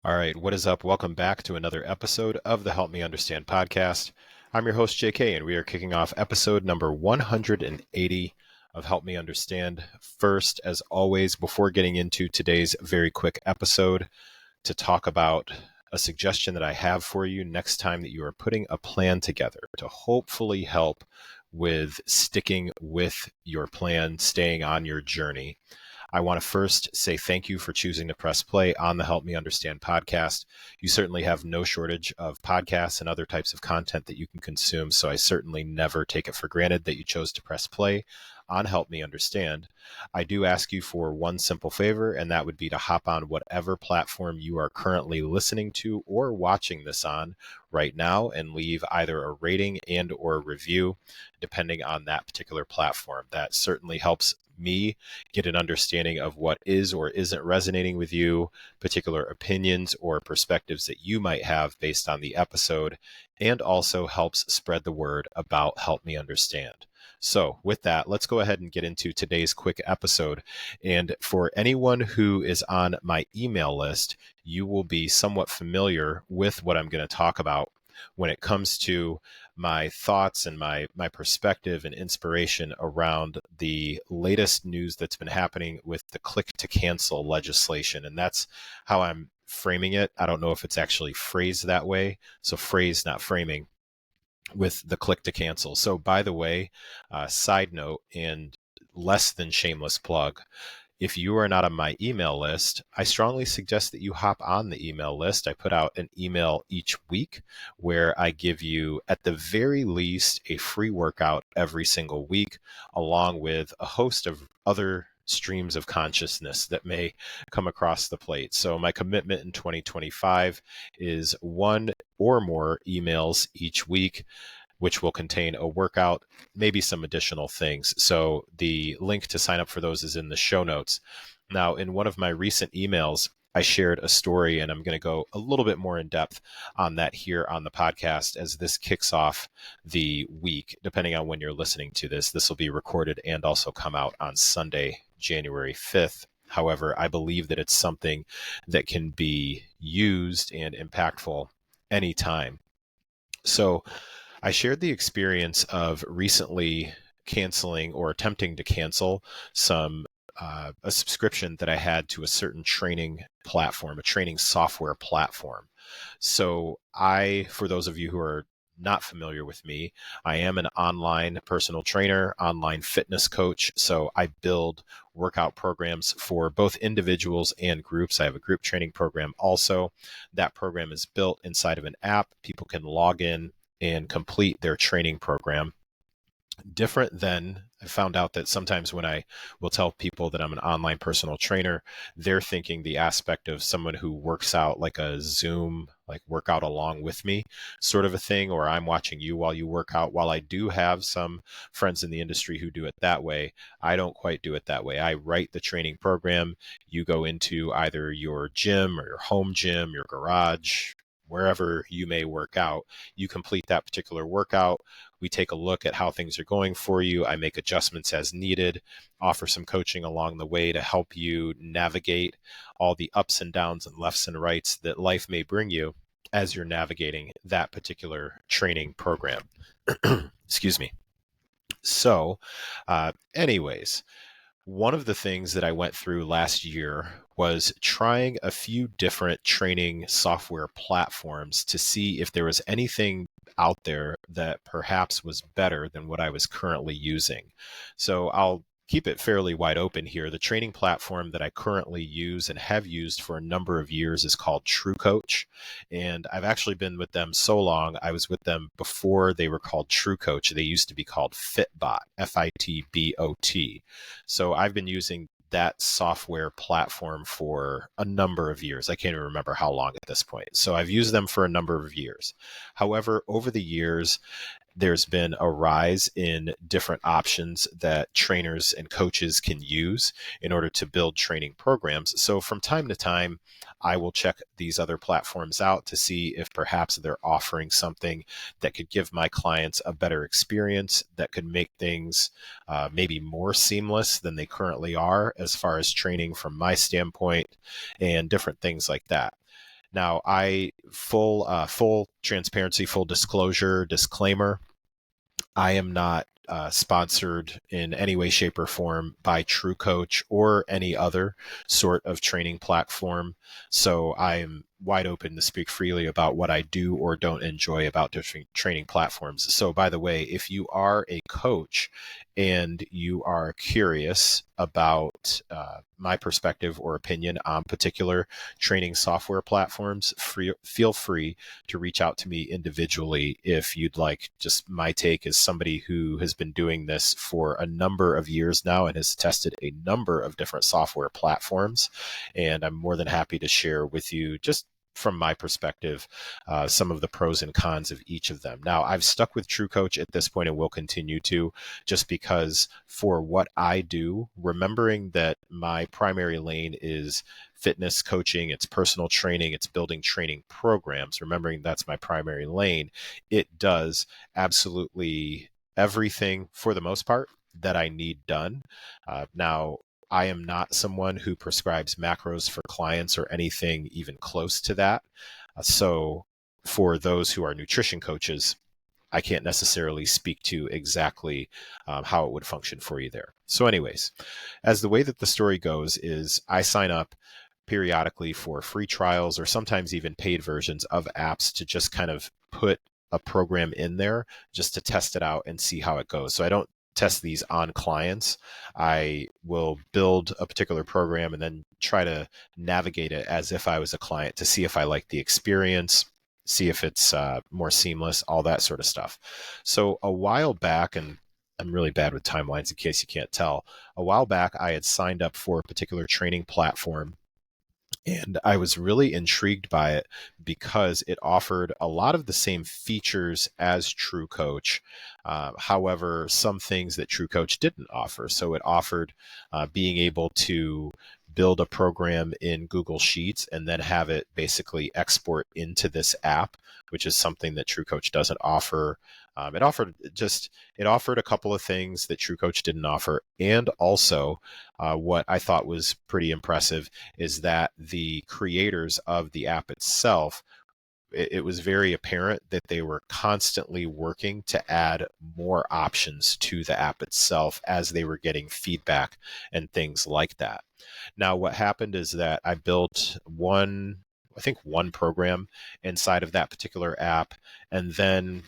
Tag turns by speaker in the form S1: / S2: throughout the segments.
S1: All right, what is up? Welcome back to another episode of the Help Me Understand podcast. I'm your host, JK, and we are kicking off episode number 180 of Help Me Understand. First, as always, before getting into today's very quick episode, to talk about a suggestion that I have for you next time that you are putting a plan together to hopefully help with sticking with your plan, staying on your journey. I want to first say thank you for choosing to press play on the Help Me Understand podcast. You certainly have no shortage of podcasts and other types of content that you can consume, so I certainly never take it for granted that you chose to press play on Help Me Understand. I do ask you for one simple favor, and that would be to hop on whatever platform you are currently listening to or watching this on right now and leave either a rating and or a review, depending on that particular platform. That certainly helps me get an understanding of what is or isn't resonating with you, particular opinions or perspectives that you might have based on the episode, and also helps spread the word about Help Me Understand. So with that, let's go ahead and get into today's quick episode. And for anyone who is on my email list, you will be somewhat familiar with what I'm going to talk about when it comes to my thoughts and my perspective and inspiration around the latest news that's been happening with the click to cancel legislation. And that's how I'm framing it. I don't know if it's actually phrased that way. So phrase, not framing, with the click to cancel. So by the way, side note and less than shameless plug, if you are not on my email list, I strongly suggest that you hop on the email list. I put out an email each week where I give you, at the very least, a free workout every single week, along with a host of other streams of consciousness that may come across the plate. So my commitment in 2025 is one or more emails each week, which will contain a workout, maybe some additional things. So the link to sign up for those is in the show notes. Now, in one of my recent emails, I shared a story, and I'm going to go a little bit more in depth on that here on the podcast as this kicks off the week. Depending on when you're listening to this, this will be recorded and also come out on Sunday, January 5th. However, I believe that it's something that can be used and impactful anytime. So I shared the experience of recently canceling or attempting to cancel a subscription that I had to a certain training platform, a training software platform. So for those of you who are not familiar with me, I am an online personal trainer, online fitness coach. So I build workout programs for both individuals and groups. I have a group training program also. That program is built inside of an app. People can log in and complete their training program. Different than, I found out that sometimes when I will tell people that I'm an online personal trainer, they're thinking the aspect of someone who works out like a Zoom, like workout along with me sort of a thing, or I'm watching you while you work out. While I do have some friends in the industry who do it that way, I don't quite do it that way. I write the training program. You go into either your gym or your home gym, your garage, wherever you may work out, you complete that particular workout. We take a look at how things are going for you. I make adjustments as needed, offer some coaching along the way to help you navigate all the ups and downs and lefts and rights that life may bring you as you're navigating that particular training program. Excuse me. So, anyways, one of the things that I went through last year was trying a few different training software platforms to see if there was anything out there that perhaps was better than what I was currently using. So I'll keep it fairly wide open here. The training platform that I currently use and have used for a number of years is called TrueCoach. And I've actually been with them so long. I was with them before they were called TrueCoach. They used to be called Fitbot, Fitbot. So I've been using that software platform for a number of years. I can't even remember how long at this point. So I've used them for a number of years. However, over the years, there's been a rise in different options that trainers and coaches can use in order to build training programs. So from time to time, I will check these other platforms out to see if perhaps they're offering something that could give my clients a better experience, that could make things maybe more seamless than they currently are as far as training from my standpoint and different things like that. Now, full transparency, full disclosure, disclaimer. I am not sponsored in any way, shape, or form by TrueCoach or any other sort of training platform. So I am wide open to speak freely about what I do or don't enjoy about different training platforms. So, by the way, if you are a coach and you are curious about my perspective or opinion on particular training software platforms, feel free to reach out to me individually if you'd like just my take as somebody who has been doing this for a number of years now and has tested a number of different software platforms. And I'm more than happy to share with you just from my perspective, some of the pros and cons of each of them. Now, I've stuck with TrueCoach at this point and will continue to, just because for what I do, remembering that my primary lane is fitness coaching, it's personal training, it's building training programs, remembering that's my primary lane, it does absolutely everything for the most part that I need done. Now, I am not someone who prescribes macros for clients or anything even close to that. So for those who are nutrition coaches, I can't necessarily speak to exactly how it would function for you there. So anyways, as the way that the story goes is I sign up periodically for free trials or sometimes even paid versions of apps to just kind of put a program in there just to test it out and see how it goes. So I don't test these on clients. I will build a particular program and then try to navigate it as if I was a client to see if I like the experience, see if it's more seamless, all that sort of stuff. So a while back, and I'm really bad with timelines in case you can't tell, a while back I had signed up for a particular training platform. And I was really intrigued by it because it offered a lot of the same features as TrueCoach. However, some things that TrueCoach didn't offer. So it offered being able to build a program in Google Sheets and then have it basically export into this app, which is something that TrueCoach doesn't offer. It offered a couple of things that TrueCoach didn't offer, and also what I thought was pretty impressive is that the creators of the app itself, it was very apparent that they were constantly working to add more options to the app itself as they were getting feedback and things like that. Now, what happened is that I built one program inside of that particular app, and then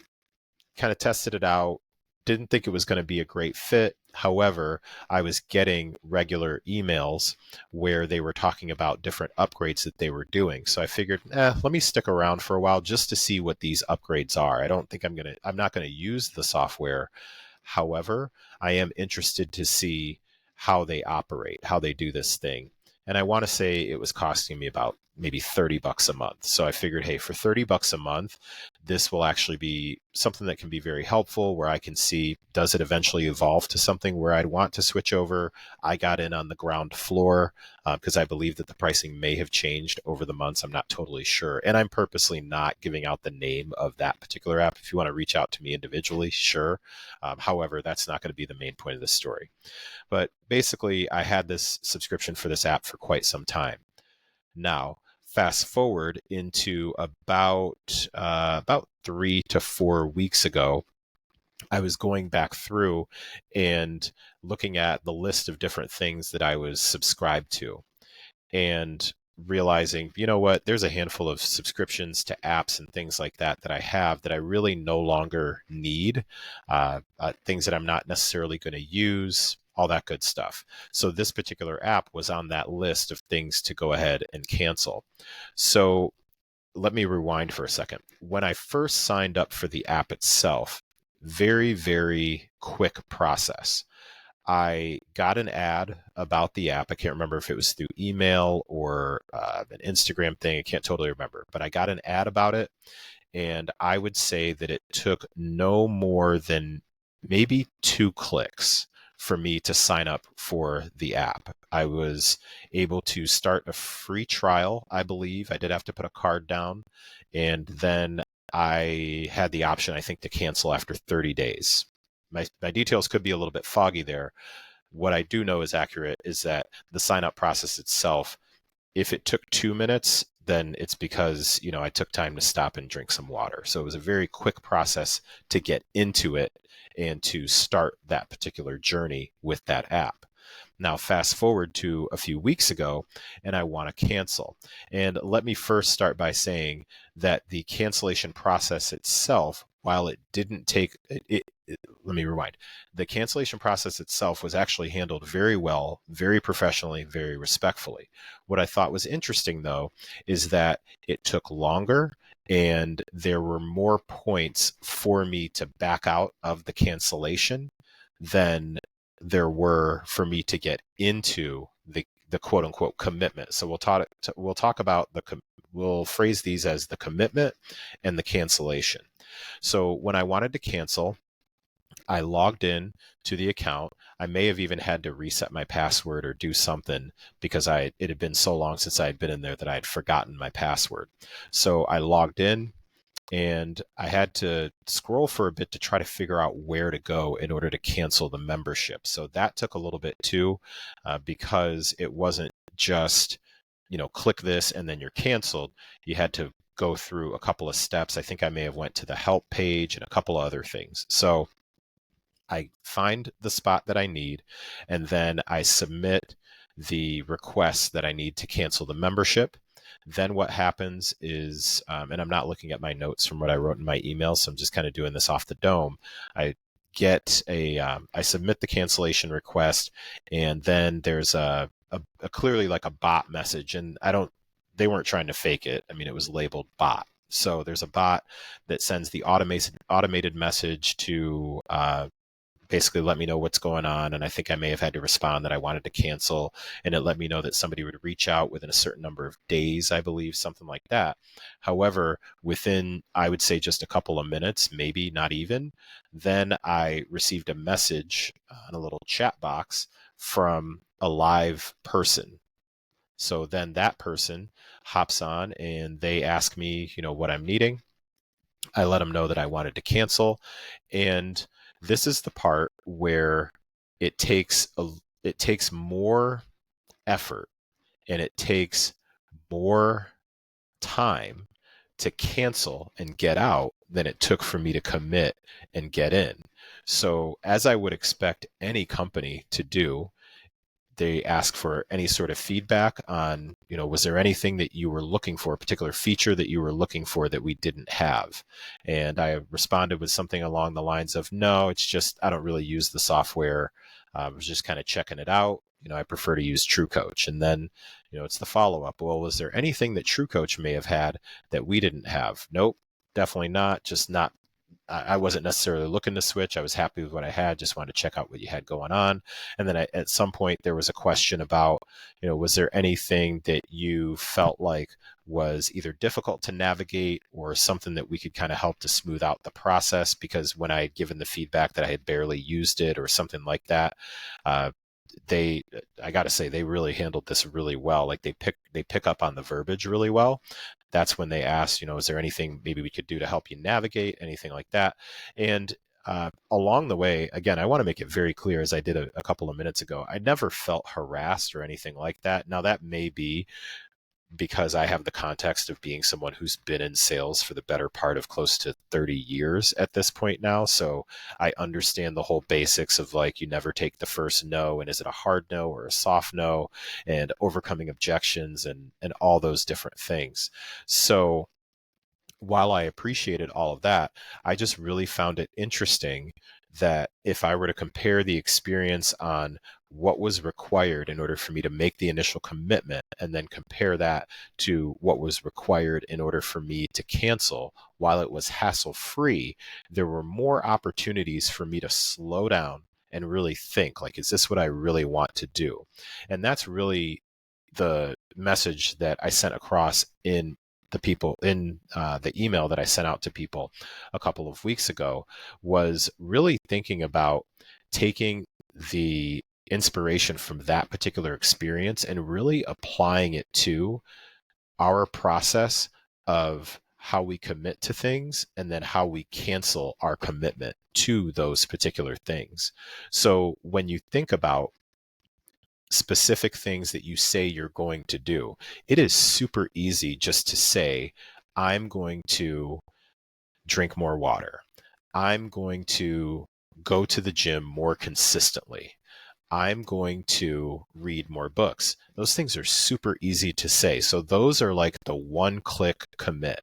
S1: kind of tested it out. Didn't think it was going to be a great fit. However, I was getting regular emails where they were talking about different upgrades that they were doing. So I figured, let me stick around for a while just to see what these upgrades are. I'm not going to use the software. However, I am interested to see how they operate, how they do this thing. And I want to say it was costing me about maybe $30 a month. So I figured, hey, for $30 a month, this will actually be something that can be very helpful where I can see, does it eventually evolve to something where I'd want to switch over? I got in on the ground floor because I believe that the pricing may have changed over the months. I'm not totally sure. And I'm purposely not giving out the name of that particular app. If you want to reach out to me individually, sure. However, that's not going to be the main point of the story. But basically, I had this subscription for this app for quite some time. Now, fast forward into about 3 to 4 weeks ago, I was going back through and looking at the list of different things that I was subscribed to, and realizing, you know what, there's a handful of subscriptions to apps and things like that that I have that I really no longer need, things that I'm not necessarily going to use, all that good stuff. So this particular app was on that list of things to go ahead and cancel. So let me rewind for a second. When I first signed up for the app itself, very, very quick process. I got an ad about the app. I can't remember if it was through email or an Instagram thing. I can't totally remember, but I got an ad about it. And I would say that it took no more than maybe 2 clicks for me to sign up for the app. I was able to start a free trial, I believe. I did have to put a card down. And then I had the option, I think, to cancel after 30 days. My details could be a little bit foggy there. What I do know is accurate is that the sign up process itself, if it took 2 minutes, then it's because, I took time to stop and drink some water. So it was a very quick process to get into it and to start that particular journey with that app. Now, fast forward to a few weeks ago, and I want to cancel. And let me first start by saying that the cancellation process itself, while it didn't take let me rewind. The cancellation process itself was actually handled very well, very professionally, very respectfully. What I thought was interesting, though, is that it took longer and there were more points for me to back out of the cancellation than there were for me to get into the quote unquote commitment. So we'll talk about we'll phrase these as the commitment and the cancellation. So when I wanted to cancel, I logged in to the account. I may have even had to reset my password or do something because it had been so long since I had been in there that I had forgotten my password. So I logged in and I had to scroll for a bit to try to figure out where to go in order to cancel the membership. So that took a little bit too, because it wasn't just, click this and then you're canceled. You had to go through a couple of steps. I think I may have went to the help page and a couple of other things. So I find the spot that I need, and then I submit the request that I need to cancel the membership. Then what happens is, and I'm not looking at my notes from what I wrote in my email, so I'm just kind of doing this off the dome. I I submit the cancellation request, and then there's a clearly like a bot message, and they weren't trying to fake it. I mean, it was labeled bot. So there's a bot that sends the automated message to basically let me know what's going on. And I think I may have had to respond that I wanted to cancel, and it let me know that somebody would reach out within a certain number of days, I believe, something like that. However, within, I would say, just a couple of minutes, maybe not even, then I received a message on a little chat box from a live person. So then that person hops on and they ask me, what I'm needing. I let them know that I wanted to cancel. And this is the part where it takes more effort and it takes more time to cancel and get out than it took for me to commit and get in. So as I would expect any company to do, they ask for any sort of feedback on, was there anything that you were looking for, a particular feature that you were looking for that we didn't have? And I responded with something along the lines of, no, it's just, I don't really use the software. I was just kind of checking it out. I prefer to use TrueCoach. And then, it's the follow-up. Well, was there anything that TrueCoach may have had that we didn't have? Nope, definitely not. Just not. I wasn't necessarily looking to switch. I was happy with what I had, just wanted to check out what you had going on. And then at some point there was a question about, was there anything that you felt like was either difficult to navigate or something that we could kind of help to smooth out the process? Because when I had given the feedback that I had barely used it or something like that, I got to say, they really handled this really well. Like they pick up on the verbiage really well. That's when they asked, is there anything maybe we could do to help you navigate, anything like that? And along the way, again, I want to make it very clear, as I did a couple of minutes ago, I never felt harassed or anything like that. Now, that may be because I have the context of being someone who's been in sales for the better part of close to 30 years at this point now. So I understand the whole basics of like, you never take the first no, and is it a hard no or a soft no, and overcoming objections and all those different things. So while I appreciated all of that, I just really found it interesting that if I were to compare the experience on what was required in order for me to make the initial commitment and then compare that to what was required in order for me to cancel, while it was hassle-free, there were more opportunities for me to slow down and really think, like, is this what I really want to do? And that's really the message that I sent across in the email that I sent out to people a couple of weeks ago, was really thinking about taking the inspiration from that particular experience and really applying it to our process of how we commit to things and then how we cancel our commitment to those particular things. So when you think about specific things that you say you're going to do. It is super easy just to say, I'm going to drink more water. I'm going to go to the gym more consistently. I'm going to read more books. Those things are super easy to say. So those are like the one click commit.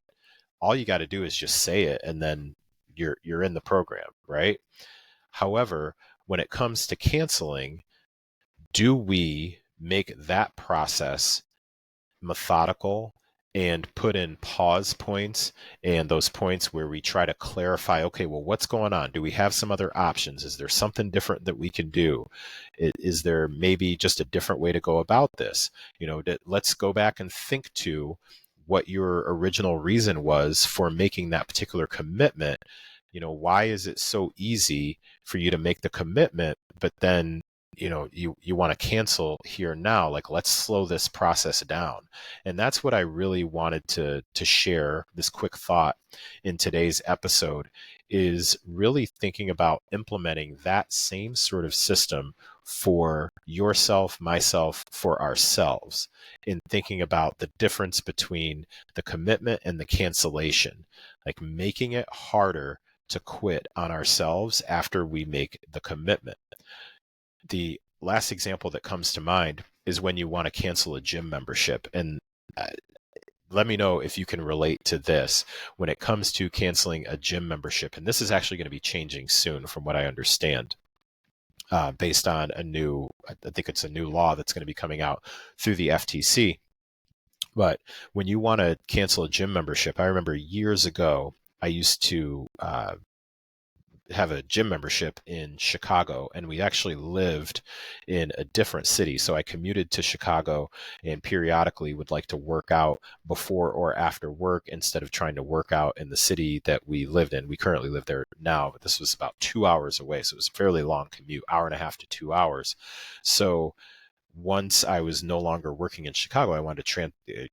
S1: All you got to do is just say it, and then you're in the program, right? However, when it comes to canceling, do we make that process methodical and put in pause points and those points where we try to clarify, okay, well, what's going on? Do we have some other options? Is there something different that we can do? Is there maybe just a different way to go about this? Let's go back and think to what your original reason was for making that particular commitment. Why is it so easy for you to make the commitment, but then you want to cancel here now? Like, let's slow this process down. And that's what I really wanted to share, this quick thought in today's episode, is really thinking about implementing that same sort of system for yourself, myself, for ourselves, in thinking about the difference between the commitment and the cancellation, like making it harder to quit on ourselves after we make the commitment. The last example that comes to mind is when you want to cancel a gym membership. And uh, let me know if you can relate to this when it comes to canceling a gym membership. And this is actually going to be changing soon, from what I understand, based on I think it's a new law that's going to be coming out through the FTC. But when you want to cancel a gym membership, I remember years ago, I used to have a gym membership in Chicago, and we actually lived in a different city. So I commuted to Chicago and periodically would like to work out before or after work instead of trying to work out in the city that we lived in. We currently live there now, but this was about 2 hours away. So it was a fairly long commute, hour and a half to 2 hours. So once I was no longer working in Chicago, I wanted to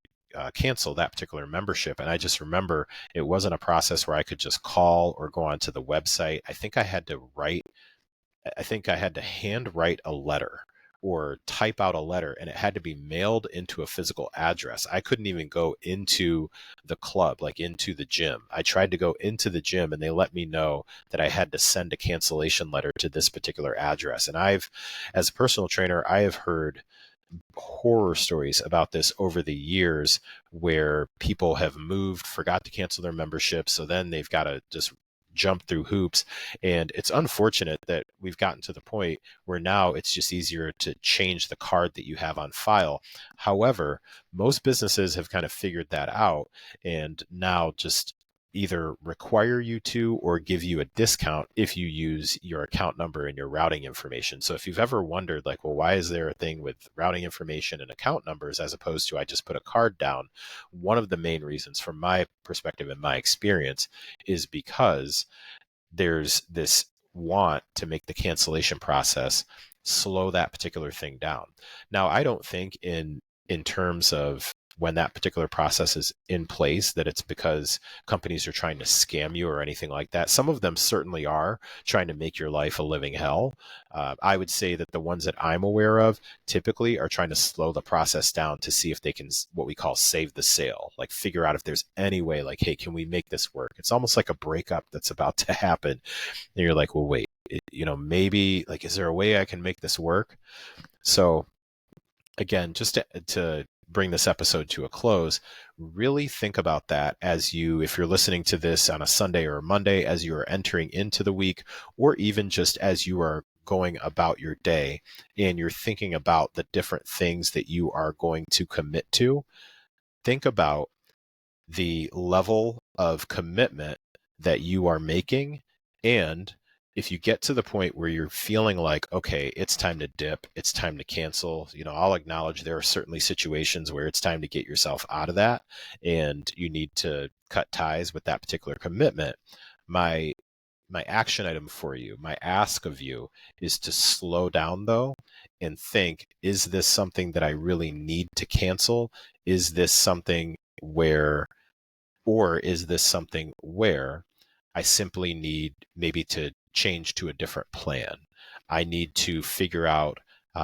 S1: cancel that particular membership. And I just remember it wasn't a process where I could just call or go onto the website. I think I had to hand write a letter or type out a letter, and it had to be mailed into a physical address. I couldn't even go into the club, like into the gym. I tried to go into the gym, and they let me know that I had to send a cancellation letter to this particular address. And as a personal trainer, I have heard horror stories about this over the years, where people have moved, forgot to cancel their membership, so then they've got to just jump through hoops. And it's unfortunate that we've gotten to the point where now it's just easier to change the card that you have on file. However, most businesses have kind of figured that out, and now just either require you to or give you a discount if you use your account number and your routing information. So if you've ever wondered, like, well, why is there a thing with routing information and account numbers as opposed to I just put a card down? One of the main reasons, from my perspective and my experience, is because there's this want to make the cancellation process slow that particular thing down. Now, I don't think in terms of when that particular process is in place that it's because companies are trying to scam you or anything like that. Some of them certainly are trying to make your life a living hell. I would say that the ones that I'm aware of typically are trying to slow the process down to see if they can, what we call, save the sale, like figure out if there's any way, like, hey, can we make this work? It's almost like a breakup that's about to happen. And you're like, well, wait, maybe, like, is there a way I can make this work? So again, just to bring this episode to a close, really think about that if you're listening to this on a Sunday or a Monday, as you are entering into the week, or even just as you are going about your day and you're thinking about the different things that you are going to commit to. Think about the level of commitment that you are making. And if you get to the point where you're feeling like, okay, it's time to dip, it's time to cancel, I'll acknowledge there are certainly situations where it's time to get yourself out of that and you need to cut ties with that particular commitment. My action item for you, my ask of you, is to slow down though and think, is this something that I really need to cancel? Is this something where I simply need maybe to change to a different plan? I need to figure out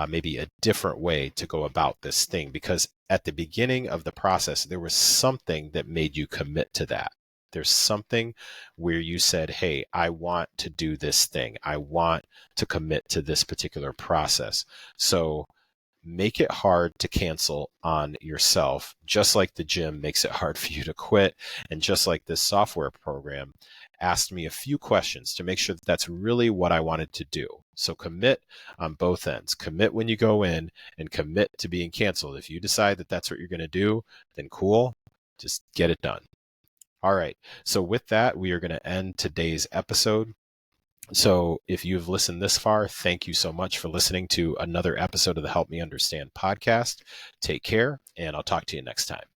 S1: maybe a different way to go about this thing, because at the beginning of the process, there was something that made you commit to that. There's something where you said, hey, I want to do this thing. I want to commit to this particular process. So make it hard to cancel on yourself, just like the gym makes it hard for you to quit. And just like this software program asked me a few questions to make sure that that's really what I wanted to do. So commit on both ends. Commit when you go in and commit to being canceled. If you decide that that's what you're going to do, then cool, just get it done. All right. So with that, we are going to end today's episode. So if you've listened this far, thank you so much for listening to another episode of the Help Me Understand podcast. Take care, and I'll talk to you next time.